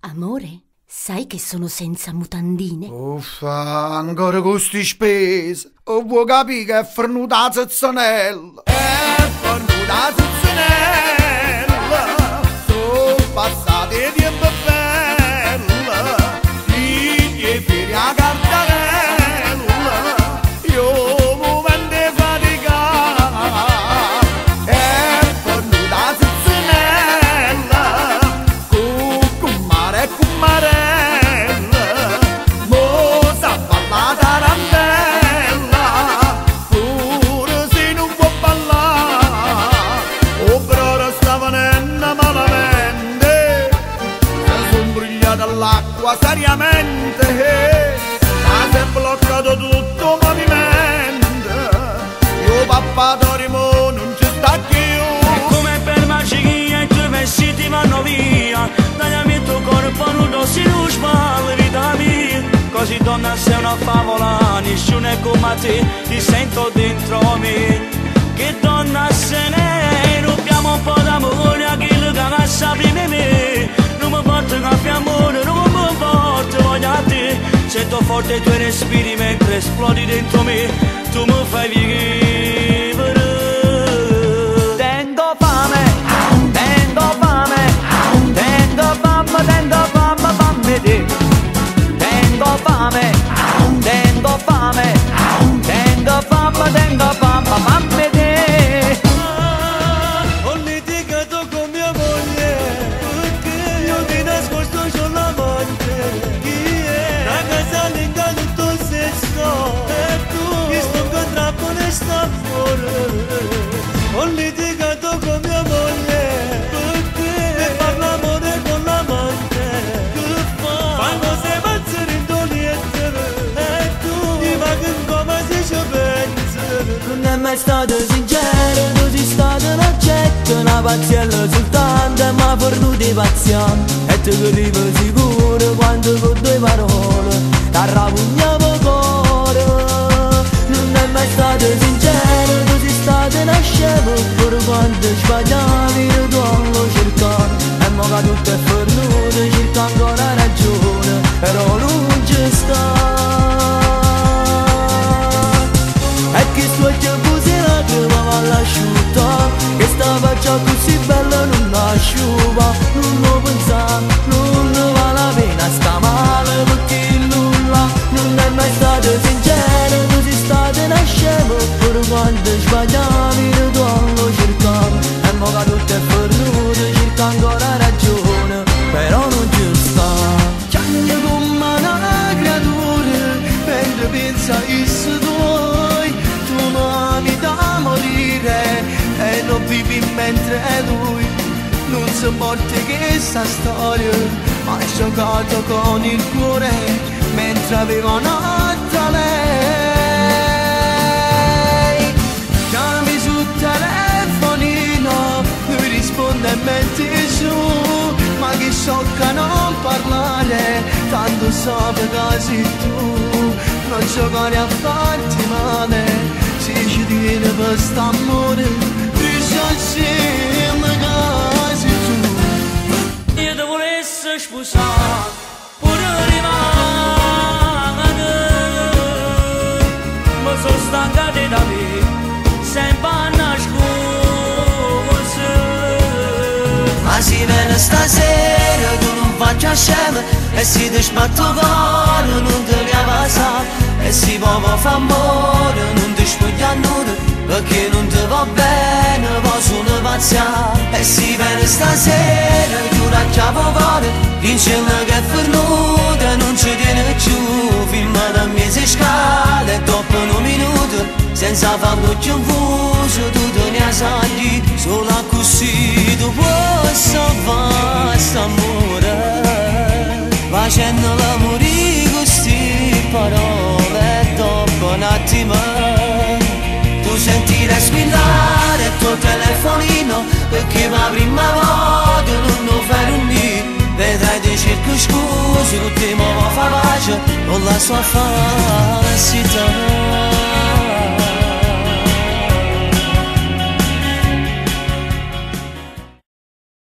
Amore, sai che sono senza mutandine? Uffa, ancora con sti spese. O vuoi capire che è fornuta la zezzanella? È fornuta la zezzanella. Sono passati tempo bella. Figli e figli a cartarella. Io mi vende fatica. È fornuta la zezzanella. Cucumare e cumarella. Mo sa balla tarantella. Pure se non può ballare. O però sta venendo malamente. Se son brillata all'acqua seriamente. Ma si è bloccato tutto il movimento. Io papà Dorimo non ci sta più. Come per magia i tuoi vestiti vanno via. Tagliami il tuo corpo nudo si non spalle vita mia. Così donna sei una favola, nessuno è come te, ti sento dentro me. Che donna se ne è, rubiamo un po' d'amore a chi lo cagassa prima me. Non mi porto caffè amore, non mi porto voglio a te. Sento forte i tuoi respiri mentre esplodi dentro me. Tu mi fai vivere. Tengo fame, tengo fame, tengo fame, tengo fame, fammi te. Tengo fame, tengo fame, tengo fame, tengo fame, fammi te. Ho litigato con mia moglie perché io ti nascosto c'ho l'amante. Chi è? La casalinga tutto il sesso e tu mi sto troppo ne sta fuori. Ho litigato con mia moglie perché mi fa l'amore con l'amante. Che fa? Quando sei pazzo rindoliette e tu mi manchi come se ci pensi. Non è mai stato sincero, tu sei stato un oggetto, una pazziella soltanto, ma fornuti paziente. E tu che arrivi sicuro quando con due parole t'arrapugnavo cuore. Non è mai stato sincero, tu sei stato una scema, pure quando sbagliavi tu lo cercavi. E mo che tutto è fornuto, cerca ancora ragione, però non ci sta. E che sto giocosina che mi va all'asciutta, che sta faccia così bella non asciuga. Non lo pensa, non ne vale la pena, sta male perché nulla. Non è mai stato sincero, tu sei stato una scema, pure quando sbagliavi tu lo cercavi. E mo che tutto è fornuto, cerca ancora ragione, però non ci sta. Chiamami come una creatura, mentre pensa che sei tuoi. Tu mi ami da morire e non vivi mentre lui non si morte che sta storia. Ma hai giocato con il cuore mentre aveva un'altra lei. Chiami sul telefonino, lui risponde e metti su. Ma che sciocca non parlare, tanto so che sei tu. Non giocare a farti male, se ci tiene per st'amore, bisogna insieme che sei tu. Io ti volessi sposare, pure rimane, ma sono stanca di da me, sempre a nascose. Ma si viene stasera, tu non faccia scema, e si ti sbatto cuore, non ti leva sa. E si può fa amore, non ti spoglia nulla, perché non ti va bene, posso ne pazzare. E si viene stasera, tu la chiavo cuore, insieme che è fornuta, non ci tiene più. Firma da mese scale, dopo un minuto, senza farlo più confuso, tu te ne sai, solo così tu puoi salvare st'amore, facendo l'amore così parole. Dopo un attimo tu senti respirare il tuo telefonino, perché la prima volta non lo fai un dì. Vedrai ti cerco scusi, non ti muovo fa pace con la sua faccia.